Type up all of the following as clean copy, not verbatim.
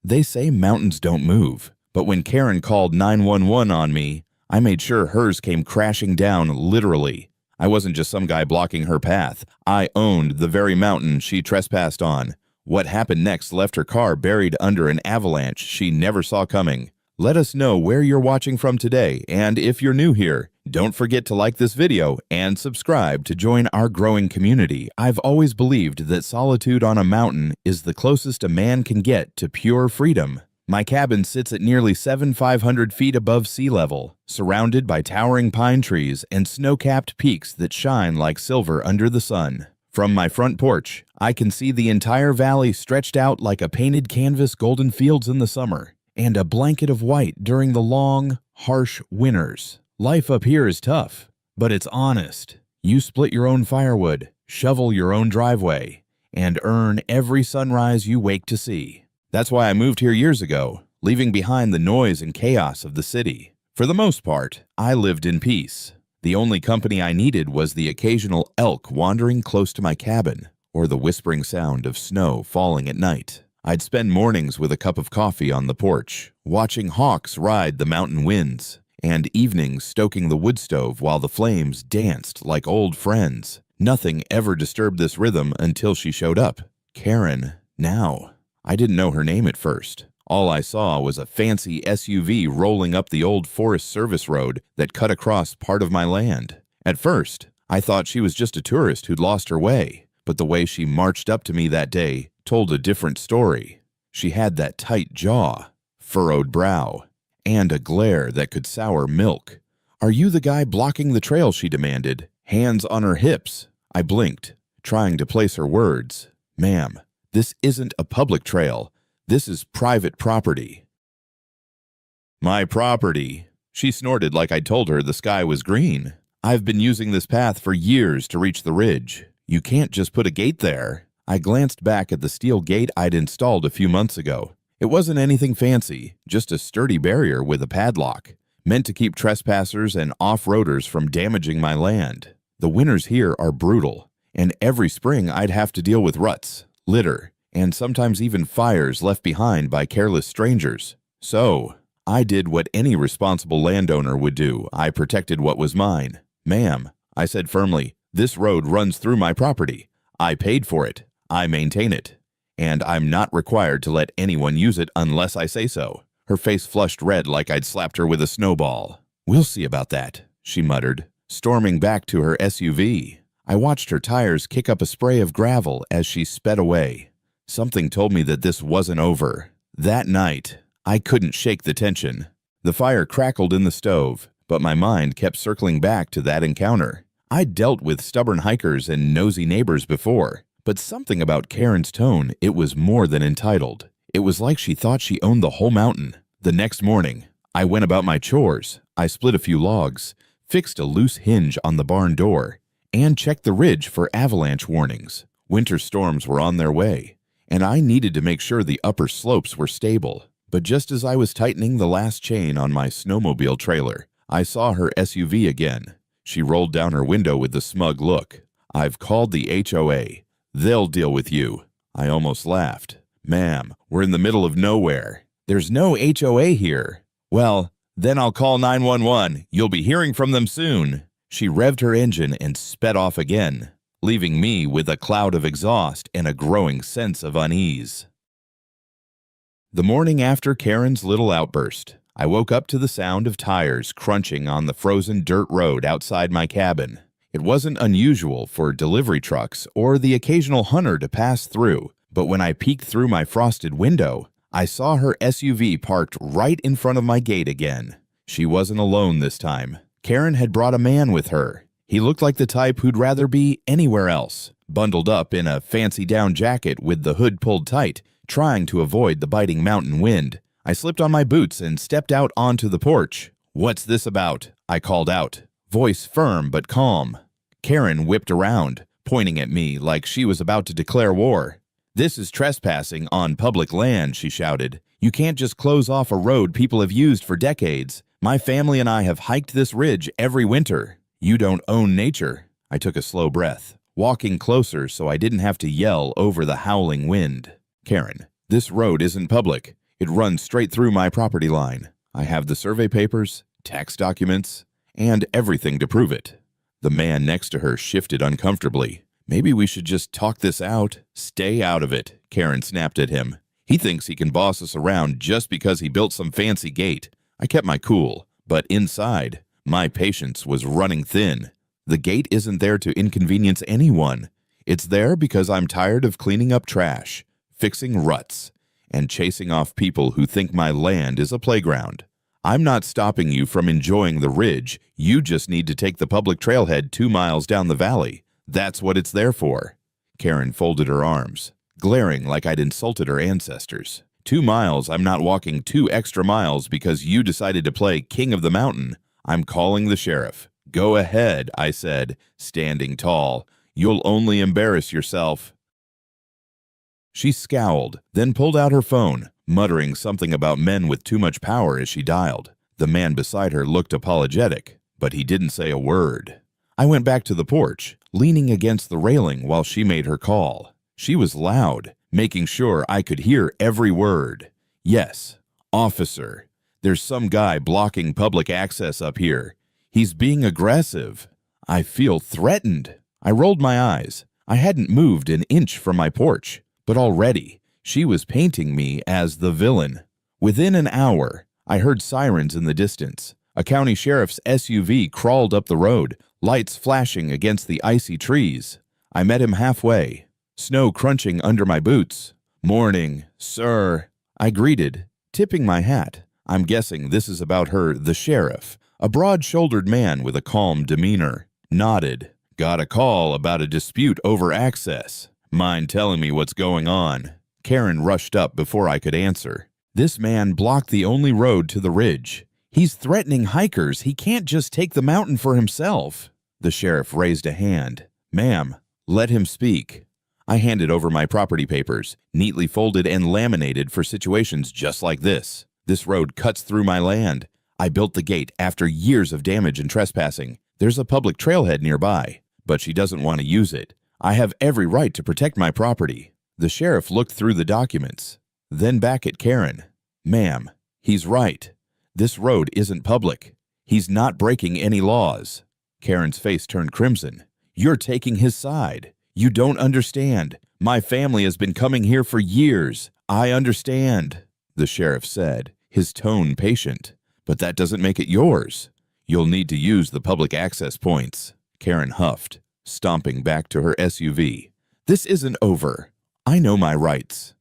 They say mountains don't move, but when Karen called 911 on me, I made sure hers came crashing down literally. I wasn't just some guy blocking her path. I owned the very mountain she trespassed on. What happened next left her car buried under an avalanche she never saw coming. Let us know where you're watching from today, and if you're new here, don't forget to like this video and subscribe to join our growing community. I've always believed that solitude on a mountain is the closest a man can get to pure freedom. My cabin sits at nearly 7,500 feet above sea level, surrounded by towering pine trees and snow-capped peaks that shine like silver under the sun. From my front porch, I can see the entire valley stretched out like a painted canvas, golden fields in the summer, and a blanket of white during the long, harsh winters. Life up here is tough, but it's honest. You split your own firewood, shovel your own driveway, and earn every sunrise you wake to see. That's why I moved here years ago, leaving behind the noise and chaos of the city. For the most part, I lived in peace. The only company I needed was the occasional elk wandering close to my cabin, or the whispering sound of snow falling at night. I'd spend mornings with a cup of coffee on the porch, watching hawks ride the mountain winds, and evenings stoking the wood stove while the flames danced like old friends. Nothing ever disturbed this rhythm until she showed up. Karen, now. I didn't know her name at first. All I saw was a fancy SUV rolling up the old Forest Service road that cut across part of my land. At first, I thought she was just a tourist who'd lost her way, but the way she marched up to me that day told a different story. She had that tight jaw, furrowed brow, and a glare that could sour milk. "Are you the guy blocking the trail?" she demanded, hands on her hips. I blinked, trying to place her words. "Ma'am, this isn't a public trail. This is private property." "My property?" She snorted like I'd told her the sky was green. "I've been using this path for years to reach the ridge. You can't just put a gate there." I glanced back at the steel gate I'd installed a few months ago. It wasn't anything fancy, just a sturdy barrier with a padlock, meant to keep trespassers and off-roaders from damaging my land. The winters here are brutal, and every spring I'd have to deal with ruts, litter, and sometimes even fires left behind by careless strangers. So, I did what any responsible landowner would do. I protected what was mine. "Ma'am," I said firmly, "this road runs through my property. I paid for it. I maintain it. And I'm not required to let anyone use it unless I say so." Her face flushed red like I'd slapped her with a snowball. "We'll see about that," she muttered, storming back to her SUV. I watched her tires kick up a spray of gravel as she sped away. Something told me that this wasn't over. That night, I couldn't shake the tension. The fire crackled in the stove, but my mind kept circling back to that encounter. I'd dealt with stubborn hikers and nosy neighbors before, but something about Karen's tone, it was more than entitled. It was like she thought she owned the whole mountain. The next morning, I went about my chores. I split a few logs, fixed a loose hinge on the barn door, and checked the ridge for avalanche warnings. Winter storms were on their way, and I needed to make sure the upper slopes were stable. But just as I was tightening the last chain on my snowmobile trailer, I saw her SUV again. She rolled down her window with a smug look. "I've called the HOA. They'll deal with you." I almost laughed. "Ma'am, we're in the middle of nowhere. There's no HOA here." "Well, then I'll call 911. You'll be hearing from them soon." She revved her engine and sped off again, leaving me with a cloud of exhaust and a growing sense of unease. The morning after Karen's little outburst, I woke up to the sound of tires crunching on the frozen dirt road outside my cabin. It wasn't unusual for delivery trucks or the occasional hunter to pass through, but when I peeked through my frosted window, I saw her SUV parked right in front of my gate again. She wasn't alone this time. Karen had brought a man with her. He looked like the type who'd rather be anywhere else, bundled up in a fancy down jacket with the hood pulled tight, trying to avoid the biting mountain wind. I slipped on my boots and stepped out onto the porch. "What's this about?" I called out, voice firm but calm. Karen whipped around, pointing at me like she was about to declare war. "This is trespassing on public land," she shouted. "You can't just close off a road people have used for decades. My family and I have hiked this ridge every winter. You don't own nature." I took a slow breath, walking closer so I didn't have to yell over the howling wind. "Karen, this road isn't public. It runs straight through my property line. I have the survey papers, tax documents, and everything to prove it. The man next to her shifted uncomfortably. Maybe we should just talk this out. Stay out of it, Karen snapped at him. He thinks he can boss us around just because he built some fancy gate. I kept my cool, but inside, my patience was running thin. The gate isn't there to inconvenience anyone. It's there because I'm tired of cleaning up trash, fixing ruts, and chasing off people who think my land is a playground. I'm not stopping you from enjoying the ridge. You just need to take the public trailhead 2 miles down the valley. That's what it's there for. Karen folded her arms, glaring like I'd insulted her ancestors. 2 miles, I'm not walking 2 extra miles because you decided to play king of the mountain. I'm calling the sheriff. Go ahead, I said, standing tall. You'll only embarrass yourself. She scowled, then pulled out her phone, muttering something about men with too much power as she dialed. The man beside her looked apologetic, but he didn't say a word. I went back to the porch, leaning against the railing while she made her call. She was loud, making sure I could hear every word. Yes, officer. There's some guy blocking public access up here. He's being aggressive. I feel threatened. I rolled my eyes. I hadn't moved an inch from my porch, but already she was painting me as the villain. Within an hour, I heard sirens in the distance. A county sheriff's SUV crawled up the road, lights flashing against the icy trees. I met him halfway, snow crunching under my boots. "Morning, sir," I greeted, tipping my hat. I'm guessing this is about her, the sheriff. A broad-shouldered man with a calm demeanor nodded. "Got a call about a dispute over access. Mind telling me what's going on?" Karen rushed up before I could answer. "This man blocked the only road to the ridge. He's threatening hikers. He can't just take the mountain for himself." The sheriff raised a hand. "Ma'am, let him speak." I handed over my property papers, neatly folded and laminated for situations just like this. "This road cuts through my land. I built the gate after years of damage and trespassing. There's a public trailhead nearby, but she doesn't want to use it. I have every right to protect my property." The sheriff looked through the documents, then back at Karen. "Ma'am, he's right. This road isn't public. He's not breaking any laws." Karen's face turned crimson. "You're taking his side. You don't understand. My family has been coming here for years. I understand," the sheriff said, his tone patient. "But that doesn't make it yours. You'll need to use the public access points." Karen huffed, stomping back to her SUV. "This isn't over. I know my rights."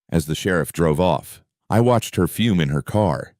As the sheriff drove off, I watched her fume in her car.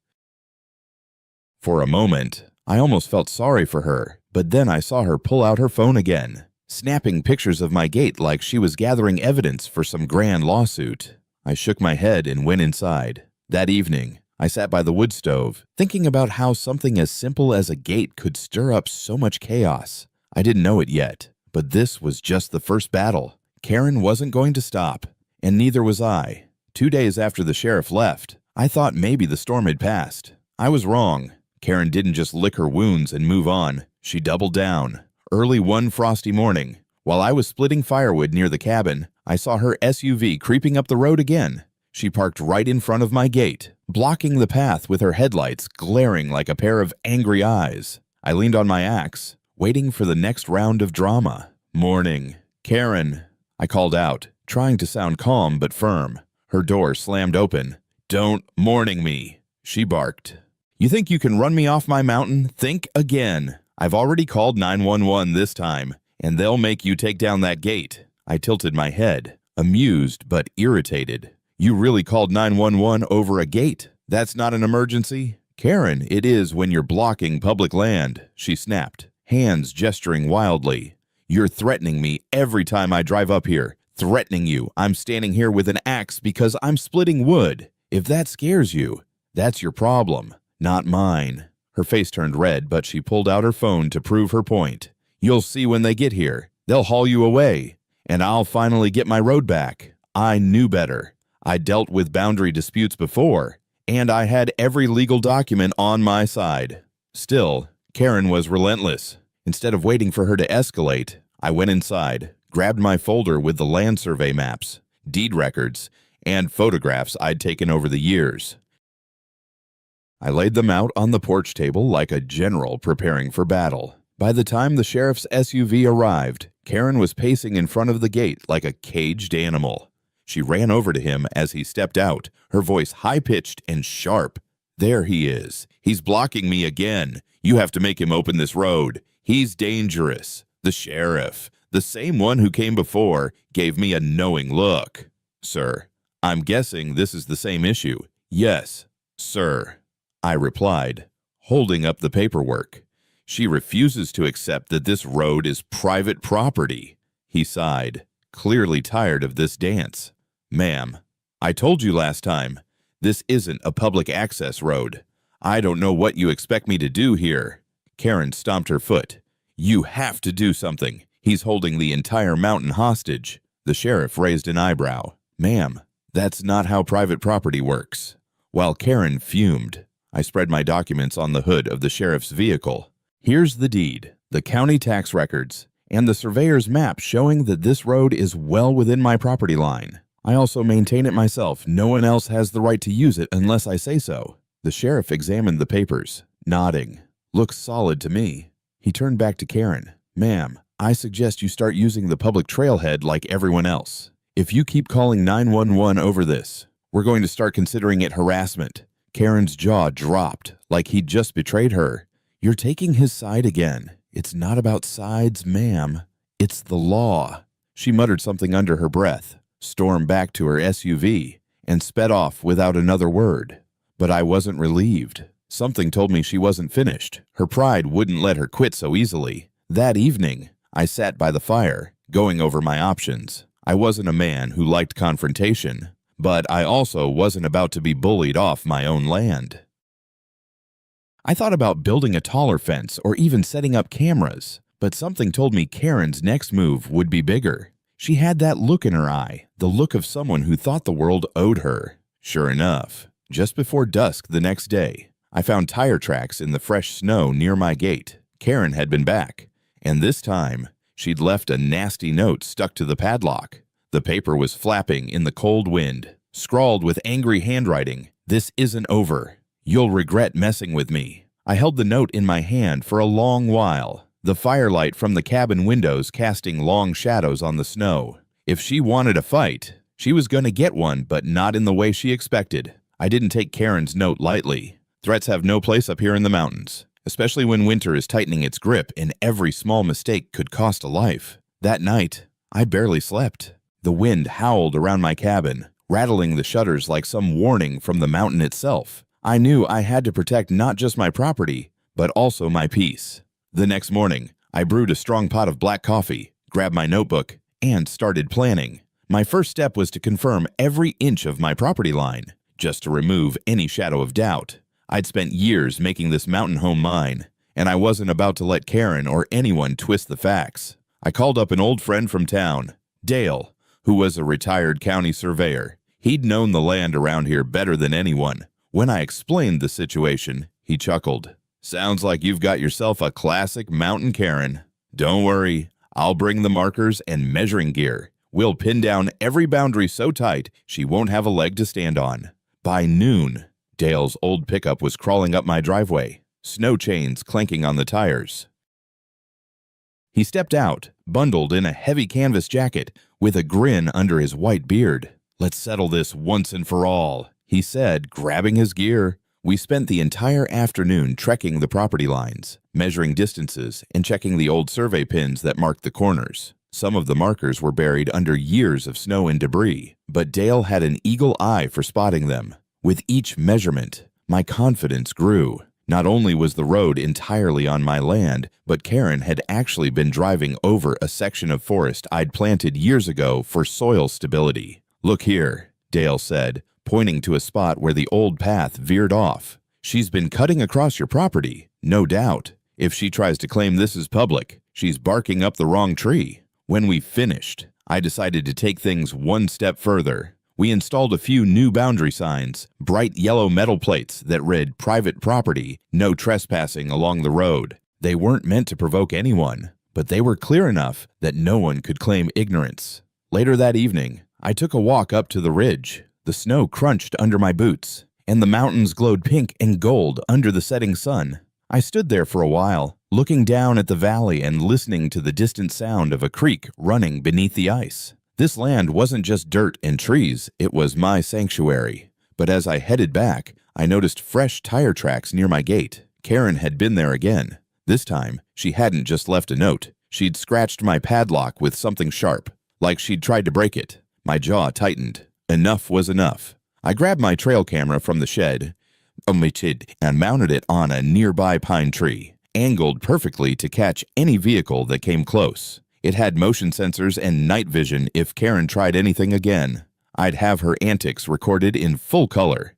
For a moment, I almost felt sorry for her, but then I saw her pull out her phone again, snapping pictures of my gate like she was gathering evidence for some grand lawsuit. I shook my head and went inside. That evening, I sat by the wood stove, thinking about how something as simple as a gate could stir up so much chaos. I didn't know it yet, but this was just the first battle. Karen wasn't going to stop, and neither was I. 2 days after the sheriff left, I thought maybe the storm had passed. I was wrong. Karen didn't just lick her wounds and move on. She doubled down. Early one frosty morning, while I was splitting firewood near the cabin, I saw her SUV creeping up the road again. She parked right in front of my gate, blocking the path with her headlights glaring like a pair of angry eyes. I leaned on my axe, waiting for the next round of drama. "Morning, Karen," I called out, trying to sound calm but firm. Her door slammed open. "Don't morning me," she barked. "You think you can run me off my mountain? Think again. I've already called 911 this time, and they'll make you take down that gate." I tilted my head, amused but irritated. "You really called 911 over a gate? That's not an emergency?" "Karen, it is when you're blocking public land," she snapped, hands gesturing wildly. "You're threatening me every time I drive up here. Threatening you. I'm standing here with an axe because I'm splitting wood. If that scares you, that's your problem, not mine." Her face turned red, but she pulled out her phone to prove her point. "You'll see when they get here. They'll haul you away, and I'll finally get my road back. I knew better. I dealt with boundary disputes before, and I had every legal document on my side." Still, Karen was relentless. Instead of waiting for her to escalate, I went inside, grabbed my folder with the land survey maps, deed records, and photographs I'd taken over the years. I laid them out on the porch table like a general preparing for battle. By the time the sheriff's SUV arrived, Karen was pacing in front of the gate like a caged animal. She ran over to him as he stepped out, her voice high-pitched and sharp. "There he is. He's blocking me again. You have to make him open this road. He's dangerous." The sheriff, the same one who came before, gave me a knowing look. "Sir, I'm guessing this is the same issue." "Yes, sir," I replied, holding up the paperwork. "She refuses to accept that this road is private property." He sighed, clearly tired of this dance. "Ma'am, I told you last time, this isn't a public access road. I don't know what you expect me to do here." Karen stomped her foot. "You have to do something. He's holding the entire mountain hostage." The sheriff raised an eyebrow. "Ma'am, that's not how private property works." While Karen fumed, I spread my documents on the hood of the sheriff's vehicle. "Here's the deed, the county tax records, and the surveyor's map showing that this road is well within my property line. I also maintain it myself. No one else has the right to use it unless I say so." The sheriff examined the papers, nodding. "Looks solid to me." He turned back to Karen. "Ma'am, I suggest you start using the public trailhead like everyone else. If you keep calling 911 over this, we're going to start considering it harassment." Karen's jaw dropped, like he'd just betrayed her. "You're taking his side again. It's not about sides, ma'am. It's the law." She muttered something under her breath, stormed back to her SUV, and sped off without another word. But I wasn't relieved. Something told me she wasn't finished. Her pride wouldn't let her quit so easily. That evening, I sat by the fire, going over my options. I wasn't a man who liked confrontation, but I also wasn't about to be bullied off my own land. I thought about building a taller fence or even setting up cameras, but something told me Karen's next move would be bigger. She had that look in her eye, the look of someone who thought the world owed her. Sure enough, just before dusk the next day, I found tire tracks in the fresh snow near my gate. Karen had been back, and this time, she'd left a nasty note stuck to the padlock. The paper was flapping in the cold wind, scrawled with angry handwriting. "This isn't over. You'll regret messing with me." I held the note in my hand for a long while, the firelight from the cabin windows casting long shadows on the snow. If she wanted a fight, she was going to get one, but not in the way she expected. I didn't take Karen's note lightly. Threats have no place up here in the mountains, especially when winter is tightening its grip and every small mistake could cost a life. That night, I barely slept. The wind howled around my cabin, rattling the shutters like some warning from the mountain itself. I knew I had to protect not just my property, but also my peace. The next morning, I brewed a strong pot of black coffee, grabbed my notebook, and started planning. My first step was to confirm every inch of my property line, just to remove any shadow of doubt. I'd spent years making this mountain home mine, and I wasn't about to let Karen or anyone twist the facts. I called up an old friend from town, Dale, who was a retired county surveyor. He'd known the land around here better than anyone. When I explained the situation, he chuckled. "Sounds like you've got yourself a classic mountain Karen. Don't worry, I'll bring the markers and measuring gear. We'll pin down every boundary so tight she won't have a leg to stand on." By noon, Dale's old pickup was crawling up my driveway, snow chains clanking on the tires. He stepped out, bundled in a heavy canvas jacket, with a grin under his white beard. "Let's settle this once and for all," he said, grabbing his gear. We spent the entire afternoon trekking the property lines, measuring distances, and checking the old survey pins that marked the corners. Some of the markers were buried under years of snow and debris, but Dale had an eagle eye for spotting them. With each measurement, my confidence grew. Not only was the road entirely on my land, but Karen had actually been driving over a section of forest I'd planted years ago for soil stability. "Look here," Dale said, pointing to a spot where the old path veered off. "She's been cutting across your property, no doubt. If she tries to claim this is public, she's barking up the wrong tree." When we finished, I decided to take things one step further. We installed a few new boundary signs, bright yellow metal plates that read "Private property, no trespassing along the road." They weren't meant to provoke anyone, but they were clear enough that no one could claim ignorance. Later that evening, I took a walk up to the ridge. The snow crunched under my boots, and the mountains glowed pink and gold under the setting sun. I stood there for a while, looking down at the valley and listening to the distant sound of a creek running beneath the ice. This land wasn't just dirt and trees, it was my sanctuary. But as I headed back, I noticed fresh tire tracks near my gate. Karen had been there again. This time, she hadn't just left a note. She'd scratched my padlock with something sharp, like she'd tried to break it. My jaw tightened. Enough was enough. I grabbed my trail camera from the shed, and mounted it on a nearby pine tree, angled perfectly to catch any vehicle that came close. It had motion sensors and night vision if Karen tried anything again. I'd have her antics recorded in full color.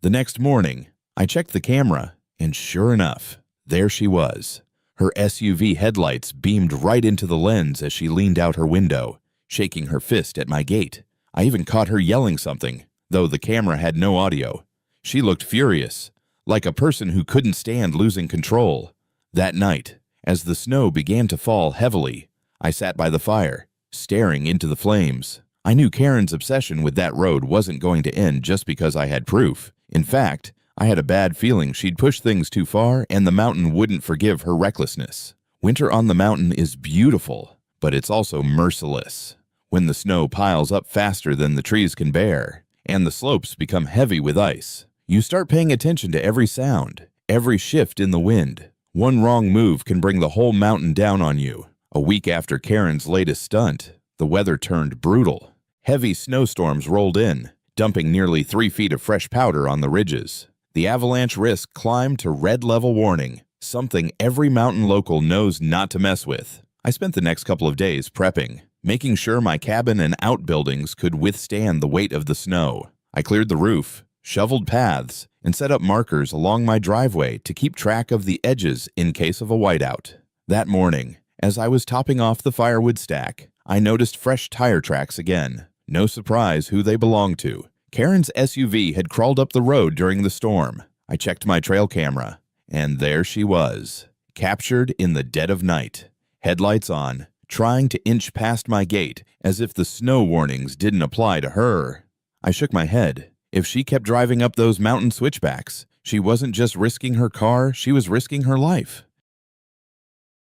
The next morning, I checked the camera, and sure enough, there she was. Her SUV headlights beamed right into the lens as she leaned out her window, shaking her fist at my gate. I even caught her yelling something, though the camera had no audio. She looked furious, like a person who couldn't stand losing control. That night, as the snow began to fall heavily, I sat by the fire, staring into the flames. I knew Karen's obsession with that road wasn't going to end just because I had proof. In fact, I had a bad feeling she'd push things too far and the mountain wouldn't forgive her recklessness. Winter on the mountain is beautiful, but it's also merciless. When the snow piles up faster than the trees can bear, and the slopes become heavy with ice, you start paying attention to every sound, every shift in the wind. One wrong move can bring the whole mountain down on you. A week after Karen's latest stunt, the weather turned brutal. Heavy snowstorms rolled in, dumping nearly 3 feet of fresh powder on the ridges. The avalanche risk climbed to red level warning, something every mountain local knows not to mess with. I spent the next couple of days prepping, making sure my cabin and outbuildings could withstand the weight of the snow. I cleared the roof, shoveled paths, and set up markers along my driveway to keep track of the edges in case of a whiteout. That morning, as I was topping off the firewood stack, I noticed fresh tire tracks again. No surprise who they belonged to. Karen's SUV had crawled up the road during the storm. I checked my trail camera, and there she was, captured in the dead of night, headlights on, trying to inch past my gate as if the snow warnings didn't apply to her. I shook my head. If she kept driving up those mountain switchbacks, she wasn't just risking her car, she was risking her life.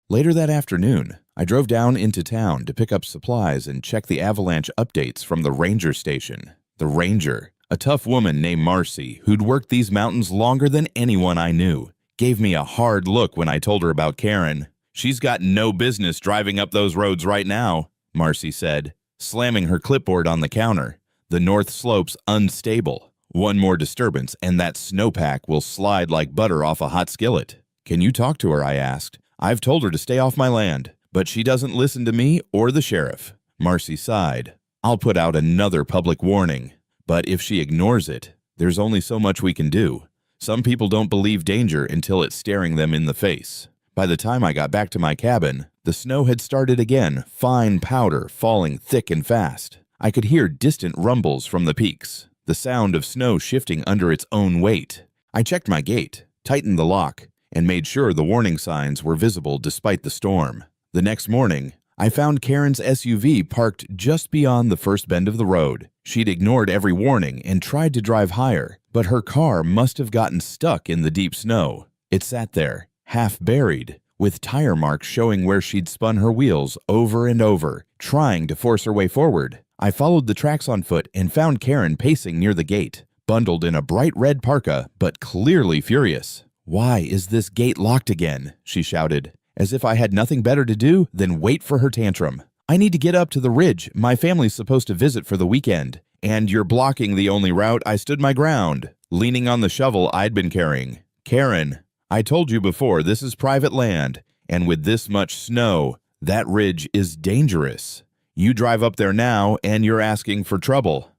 Later that afternoon, I drove down into town to pick up supplies and check the avalanche updates from the ranger station. The ranger, a tough woman named Marcy, who'd worked these mountains longer than anyone I knew, gave me a hard look when I told her about Karen. "She's got no business driving up those roads right now," Marcy said, slamming her clipboard on the counter. "The north slope's unstable. One more disturbance and that snowpack will slide like butter off a hot skillet." "Can you talk to her?" I asked. "I've told her to stay off my land, but she doesn't listen to me or the sheriff." Marcy sighed. "I'll put out another public warning, but if she ignores it, there's only so much we can do. Some people don't believe danger until it's staring them in the face." By the time I got back to my cabin, the snow had started again, fine powder falling thick and fast. I could hear distant rumbles from the peaks, the sound of snow shifting under its own weight. I checked my gate, tightened the lock, and made sure the warning signs were visible despite the storm. The next morning, I found Karen's SUV parked just beyond the first bend of the road. She'd ignored every warning and tried to drive higher, but her car must have gotten stuck in the deep snow. It sat there, half buried, with tire marks showing where she'd spun her wheels over and over, trying to force her way forward. I followed the tracks on foot and found Karen pacing near the gate, bundled in a bright red parka, but clearly furious. "Why is this gate locked again?" she shouted, as if I had nothing better to do than wait for her tantrum. "I need to get up to the ridge my family's supposed to visit for the weekend, and you're blocking the only route." I stood my ground, leaning on the shovel I'd been carrying. "Karen, I told you before, this is private land, and with this much snow, that ridge is dangerous. You drive up there now, and you're asking for trouble."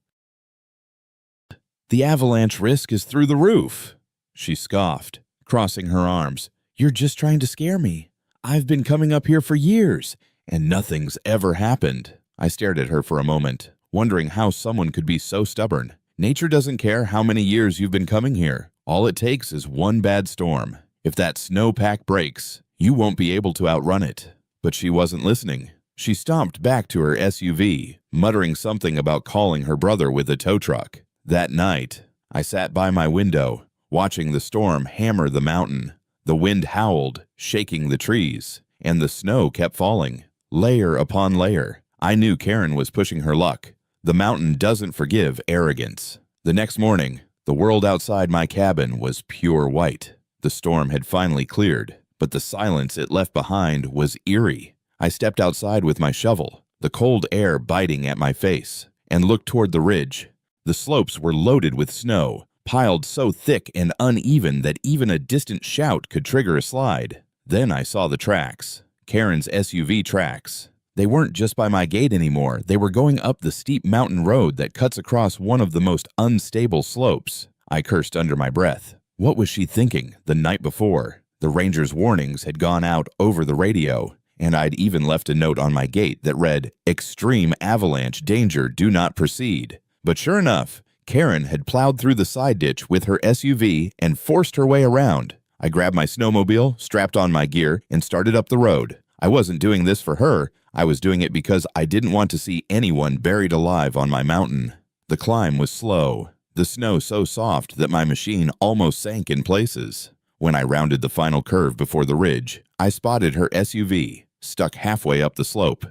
"The avalanche risk is through the roof," she scoffed, crossing her arms. "You're just trying to scare me. I've been coming up here for years, and nothing's ever happened." I stared at her for a moment, wondering how someone could be so stubborn. Nature doesn't care how many years you've been coming here. All it takes is one bad storm. If that snowpack breaks, you won't be able to outrun it. But she wasn't listening. She stomped back to her SUV, muttering something about calling her brother with a tow truck. That night, I sat by my window, watching the storm hammer the mountain. The wind howled, shaking the trees, and the snow kept falling, layer upon layer. I knew Karen was pushing her luck. The mountain doesn't forgive arrogance. The next morning, the world outside my cabin was pure white. The storm had finally cleared, but the silence it left behind was eerie. I stepped outside with my shovel, the cold air biting at my face, and looked toward the ridge. The slopes were loaded with snow, piled so thick and uneven that even a distant shout could trigger a slide. Then I saw the tracks, Karen's SUV tracks. They weren't just by my gate anymore. They were going up the steep mountain road that cuts across one of the most unstable slopes. I cursed under my breath. What was she thinking the night before? The ranger's warnings had gone out over the radio, and I'd even left a note on my gate that read, "Extreme avalanche danger, do not proceed." But sure enough, Karen had plowed through the side ditch with her SUV and forced her way around. I grabbed my snowmobile, strapped on my gear, and started up the road. I wasn't doing this for her. I was doing it because I didn't want to see anyone buried alive on my mountain. The climb was slow, the snow so soft that my machine almost sank in places. When I rounded the final curve before the ridge, I spotted her SUV, stuck halfway up the slope.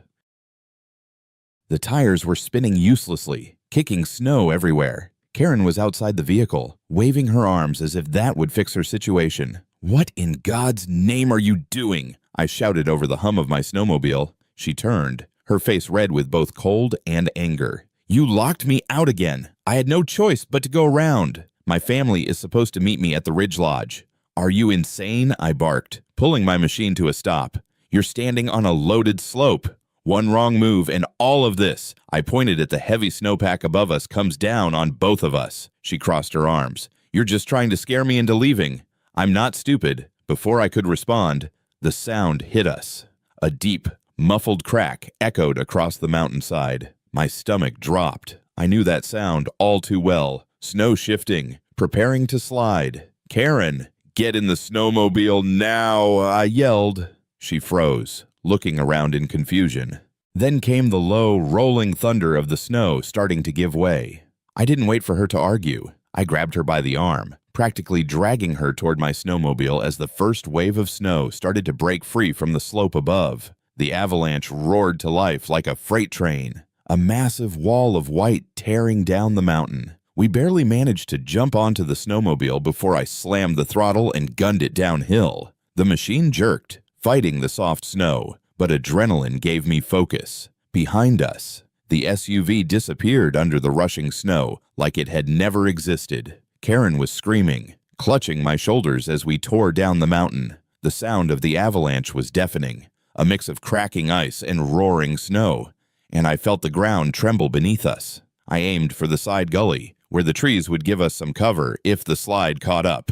The tires were spinning uselessly, kicking snow everywhere. Karen was outside the vehicle, waving her arms as if that would fix her situation. "What in God's name are you doing?" I shouted over the hum of my snowmobile. She turned, her face red with both cold and anger. "You locked me out again. I had no choice but to go around. My family is supposed to meet me at the Ridge Lodge." "Are you insane?" I barked, pulling my machine to a stop. "You're standing on a loaded slope. One wrong move and all of this," I pointed at the heavy snowpack above us, "comes down on both of us." She crossed her arms. "You're just trying to scare me into leaving." "I'm not stupid." Before I could respond, the sound hit us. A deep, muffled crack echoed across the mountainside. My stomach dropped. I knew that sound all too well. Snow shifting, preparing to slide. "Karen, get in the snowmobile now," I yelled. She froze, looking around in confusion. Then came the low, rolling thunder of the snow starting to give way. I didn't wait for her to argue. I grabbed her by the arm, practically dragging her toward my snowmobile as the first wave of snow started to break free from the slope above. The avalanche roared to life like a freight train, a massive wall of white tearing down the mountain. We barely managed to jump onto the snowmobile before I slammed the throttle and gunned it downhill. The machine jerked, fighting the soft snow, but adrenaline gave me focus. Behind us, the SUV disappeared under the rushing snow like it had never existed. Karen was screaming, clutching my shoulders as we tore down the mountain. The sound of the avalanche was deafening, a mix of cracking ice and roaring snow, and I felt the ground tremble beneath us. I aimed for the side gully, where the trees would give us some cover if the slide caught up.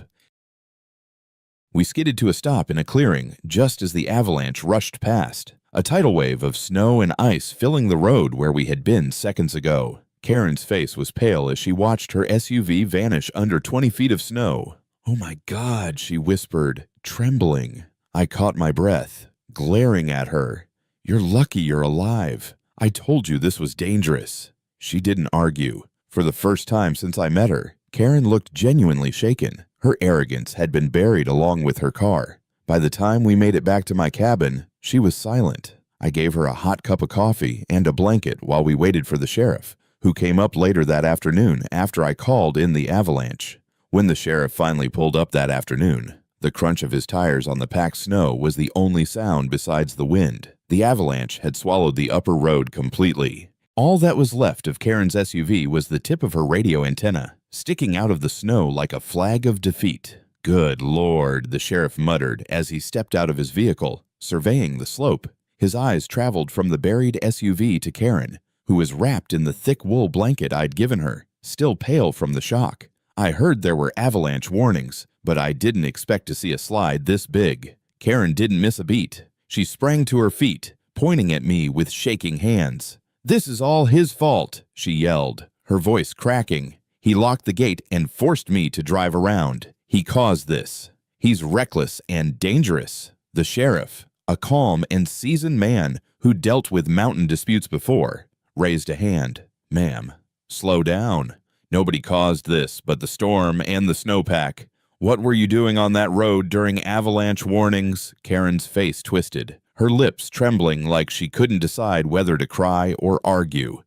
We skidded to a stop in a clearing just as the avalanche rushed past, a tidal wave of snow and ice filling the road where we had been seconds ago. Karen's face was pale as she watched her SUV vanish under 20 feet of snow. "Oh my God," she whispered, trembling. I caught my breath, glaring at her. "You're lucky you're alive. I told you this was dangerous." She didn't argue. For the first time since I met her, Karen looked genuinely shaken. Her arrogance had been buried along with her car. By the time we made it back to my cabin, she was silent. I gave her a hot cup of coffee and a blanket while we waited for the sheriff, who came up later that afternoon after I called in the avalanche. When the sheriff finally pulled up that afternoon, the crunch of his tires on the packed snow was the only sound besides the wind. The avalanche had swallowed the upper road completely. All that was left of Karen's SUV was the tip of her radio antenna, sticking out of the snow like a flag of defeat. "Good Lord," the sheriff muttered as he stepped out of his vehicle, surveying the slope. His eyes traveled from the buried SUV to Karen, who was wrapped in the thick wool blanket I'd given her, still pale from the shock. I heard there were avalanche warnings, but I didn't expect to see a slide this big. Karen didn't miss a beat. She sprang to her feet, pointing at me with shaking hands. "This is all his fault," she yelled, her voice cracking. "He locked the gate and forced me to drive around. He caused this. He's reckless and dangerous." The sheriff, a calm and seasoned man who dealt with mountain disputes before, raised a hand. "Ma'am, slow down. Nobody caused this but the storm and the snowpack. What were you doing on that road during avalanche warnings?" Karen's face twisted, her lips trembling like she couldn't decide whether to cry or argue.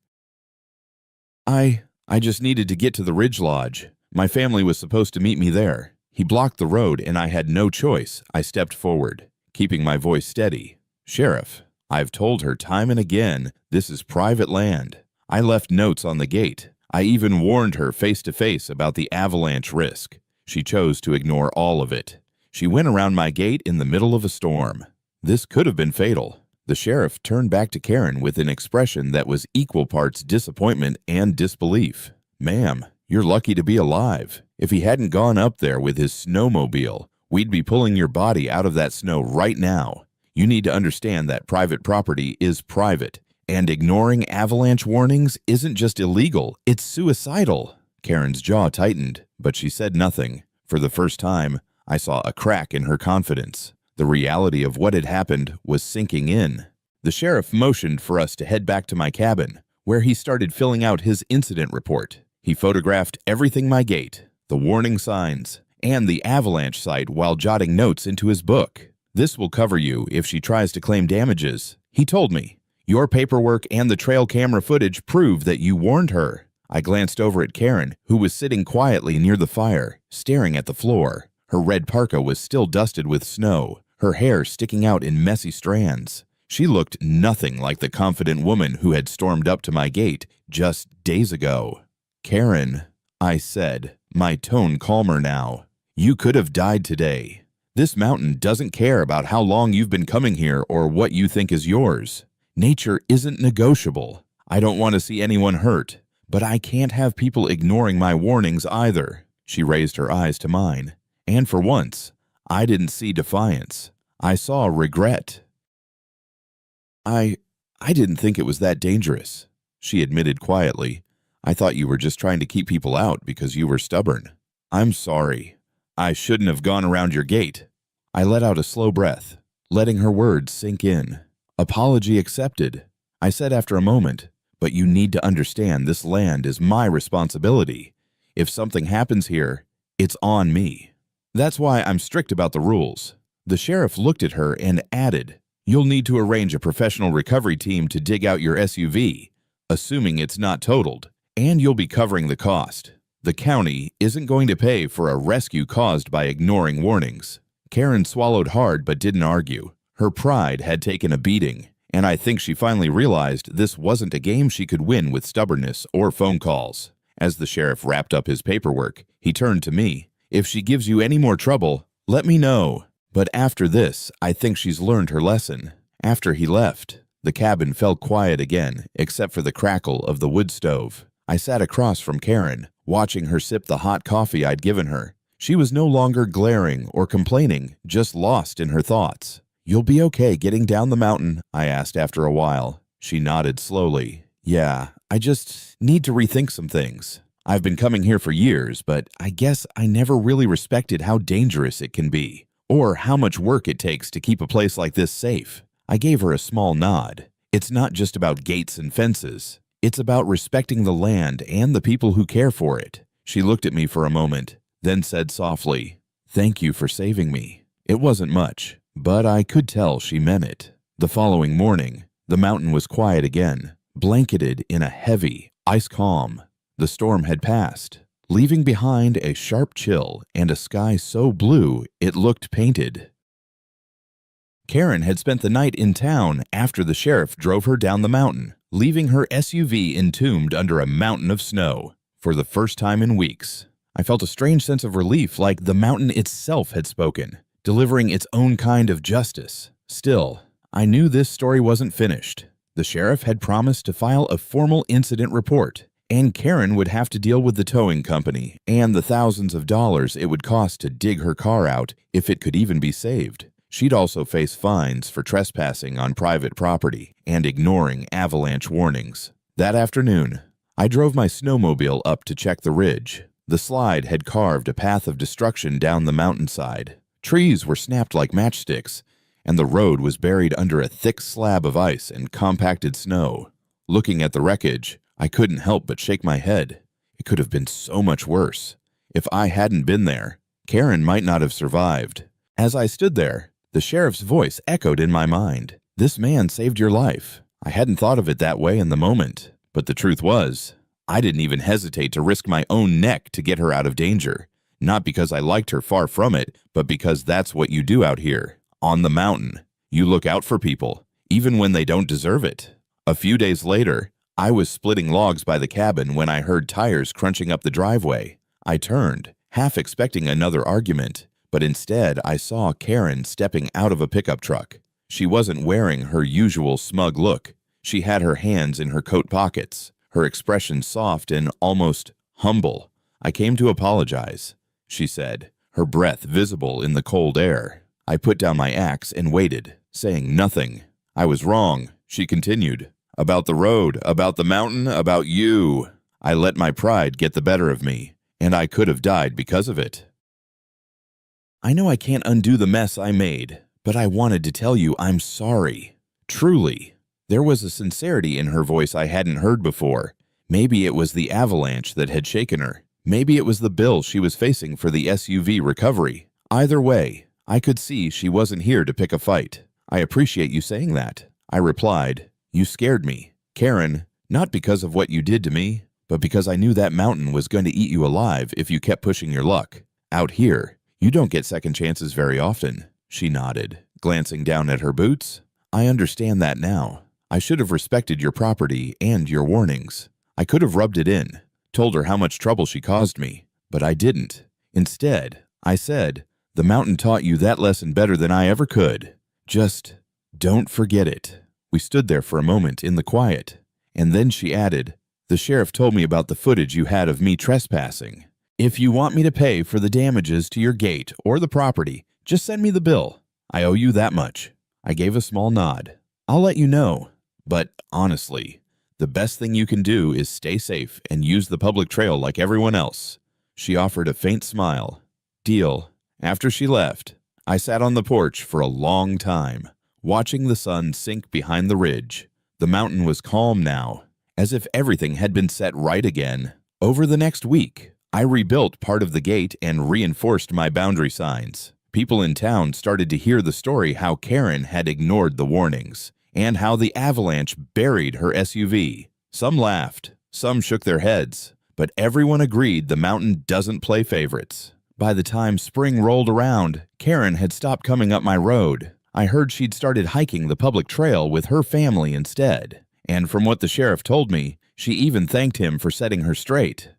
I just needed to get to the Ridge Lodge. My family was supposed to meet me there. He blocked the road and I had no choice. I stepped forward, keeping my voice steady. "Sheriff, I've told her time and again, this is private land. I left notes on the gate. I even warned her face to face about the avalanche risk. She chose to ignore all of it. She went around my gate in the middle of a storm. This could have been fatal." The sheriff turned back to Karen with an expression that was equal parts disappointment and disbelief. "Ma'am, you're lucky to be alive. If he hadn't gone up there with his snowmobile, we'd be pulling your body out of that snow right now. You need to understand that private property is private, and ignoring avalanche warnings isn't just illegal, it's suicidal." Karen's jaw tightened, but she said nothing. For the first time, I saw a crack in her confidence. The reality of what had happened was sinking in. The sheriff motioned for us to head back to my cabin, where he started filling out his incident report. He photographed everything my gate, the warning signs, and the avalanche site while jotting notes into his book. "This will cover you if she tries to claim damages," he told me. "Your paperwork and the trail camera footage prove that you warned her." I glanced over at Karen, who was sitting quietly near the fire, staring at the floor. Her red parka was still dusted with snow, her hair sticking out in messy strands. She looked nothing like the confident woman who had stormed up to my gate just days ago. "Karen," I said, my tone calmer now, "you could have died today. This mountain doesn't care about how long you've been coming here or what you think is yours. Nature isn't negotiable. I don't want to see anyone hurt, but I can't have people ignoring my warnings either." She raised her eyes to mine, and for once, I didn't see defiance. I saw regret. I didn't think it was that dangerous," she admitted quietly. "I thought you were just trying to keep people out because you were stubborn. I'm sorry. I shouldn't have gone around your gate." I let out a slow breath, letting her words sink in. "Apology accepted," I said after a moment, "but you need to understand this land is my responsibility. If something happens here, it's on me. That's why I'm strict about the rules." The sheriff looked at her and added, "You'll need to arrange a professional recovery team to dig out your SUV, assuming it's not totaled, and you'll be covering the cost. The county isn't going to pay for a rescue caused by ignoring warnings." Karen swallowed hard but didn't argue. Her pride had taken a beating, and I think she finally realized this wasn't a game she could win with stubbornness or phone calls. As the sheriff wrapped up his paperwork, he turned to me. "If she gives you any more trouble, let me know. But after this, I think she's learned her lesson." After he left, the cabin fell quiet again, except for the crackle of the wood stove. I sat across from Karen, watching her sip the hot coffee I'd given her. She was no longer glaring or complaining, just lost in her thoughts. "You'll be okay getting down the mountain?" I asked after a while. She nodded slowly. "Yeah, I just need to rethink some things. I've been coming here for years, but I guess I never really respected how dangerous it can be, or how much work it takes to keep a place like this safe." I gave her a small nod. "It's not just about gates and fences. It's about respecting the land and the people who care for it." She looked at me for a moment, then said softly, "Thank you for saving me." It wasn't much, but I could tell she meant it. The following morning, the mountain was quiet again, blanketed in a heavy ice calm. The storm had passed, leaving behind a sharp chill and a sky so blue it looked painted. Karen had spent the night in town after the sheriff drove her down the mountain, leaving her SUV entombed under a mountain of snow. For the first time in weeks, I felt a strange sense of relief, like the mountain itself had spoken, delivering its own kind of justice. Still, I knew this story wasn't finished. The sheriff had promised to file a formal incident report, and Karen would have to deal with the towing company and the thousands of dollars it would cost to dig her car out if it could even be saved. She'd also face fines for trespassing on private property and ignoring avalanche warnings. That afternoon, I drove my snowmobile up to check the ridge. The slide had carved a path of destruction down the mountainside. Trees were snapped like matchsticks, and the road was buried under a thick slab of ice and compacted snow. Looking at the wreckage, I couldn't help but shake my head. It could have been so much worse. If I hadn't been there, Karen might not have survived. As I stood there, the sheriff's voice echoed in my mind. This man saved your life. I hadn't thought of it that way in the moment, but the truth was, I didn't even hesitate to risk my own neck to get her out of danger. Not because I liked her, far from it, but because that's what you do out here, on the mountain. You look out for people, even when they don't deserve it. A few days later, I was splitting logs by the cabin when I heard tires crunching up the driveway. I turned, half expecting another argument, but instead I saw Karen stepping out of a pickup truck. She wasn't wearing her usual smug look. She had her hands in her coat pockets, her expression soft and almost humble. "I came to apologize," she said, her breath visible in the cold air. I put down my axe and waited, saying nothing. "I was wrong," she continued. "About the road, about the mountain, about you. I let my pride get the better of me, and I could have died because of it. I know I can't undo the mess I made, but I wanted to tell you I'm sorry. Truly." There was a sincerity in her voice I hadn't heard before. Maybe it was the avalanche that had shaken her. Maybe it was the bill she was facing for the SUV recovery. Either way, I could see she wasn't here to pick a fight. "I appreciate you saying that," I replied. "You scared me, Karen, not because of what you did to me, but because I knew that mountain was going to eat you alive if you kept pushing your luck. Out here, you don't get second chances very often." She nodded, glancing down at her boots. "I understand that now. I should have respected your property and your warnings. I could have rubbed it in, told her how much trouble she caused me, but I didn't. Instead, I said, the mountain taught you that lesson better than I ever could. Just don't forget it." We stood there for a moment in the quiet, and then she added, "The sheriff told me about the footage you had of me trespassing. If you want me to pay for the damages to your gate or the property, just send me the bill. I owe you that much." I gave a small nod. "I'll let you know. But honestly, the best thing you can do is stay safe and use the public trail like everyone else." She offered a faint smile. "Deal." After she left, I sat on the porch for a long time, watching the sun sink behind the ridge. The mountain was calm now, as if everything had been set right again. Over the next week, I rebuilt part of the gate and reinforced my boundary signs. People in town started to hear the story how Karen had ignored the warnings, and how the avalanche buried her SUV. Some laughed, some shook their heads, but everyone agreed the mountain doesn't play favorites. By the time spring rolled around, Karen had stopped coming up my road. I heard she'd started hiking the public trail with her family instead, and from what the sheriff told me, she even thanked him for setting her straight.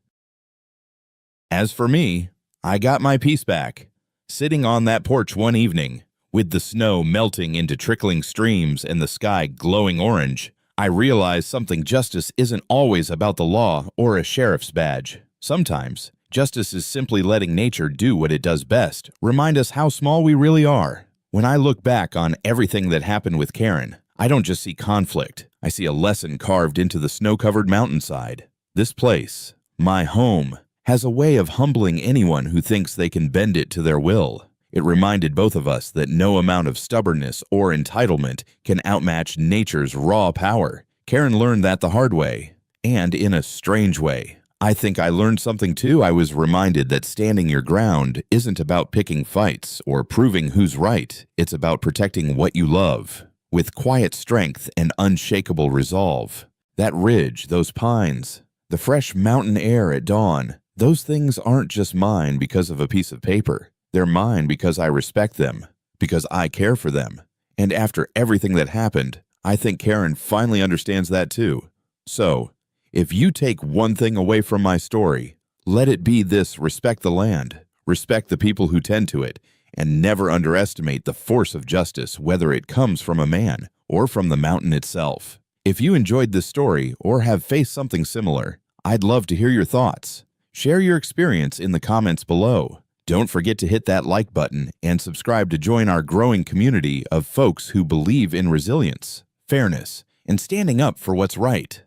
As for me, I got my peace back. Sitting on that porch one evening, with the snow melting into trickling streams and the sky glowing orange, I realized something. Justice isn't always about the law or a sheriff's badge. Sometimes, justice is simply letting nature do what it does best, remind us how small we really are. When I look back on everything that happened with Karen, I don't just see conflict. I see a lesson carved into the snow-covered mountainside. This place, my home, has a way of humbling anyone who thinks they can bend it to their will. It reminded both of us that no amount of stubbornness or entitlement can outmatch nature's raw power. Karen learned that the hard way, and in a strange way. I think I learned something too. I was reminded that standing your ground isn't about picking fights or proving who's right. It's about protecting what you love, with quiet strength and unshakable resolve. That ridge, those pines, the fresh mountain air at dawn, those things aren't just mine because of a piece of paper. They're mine because I respect them, because I care for them. And after everything that happened, I think Karen finally understands that too. So, if you take one thing away from my story, let it be this: respect the land, respect the people who tend to it, and never underestimate the force of justice, whether it comes from a man or from the mountain itself. If you enjoyed this story or have faced something similar, I'd love to hear your thoughts. Share your experience in the comments below. Don't forget to hit that like button and subscribe to join our growing community of folks who believe in resilience, fairness, and standing up for what's right.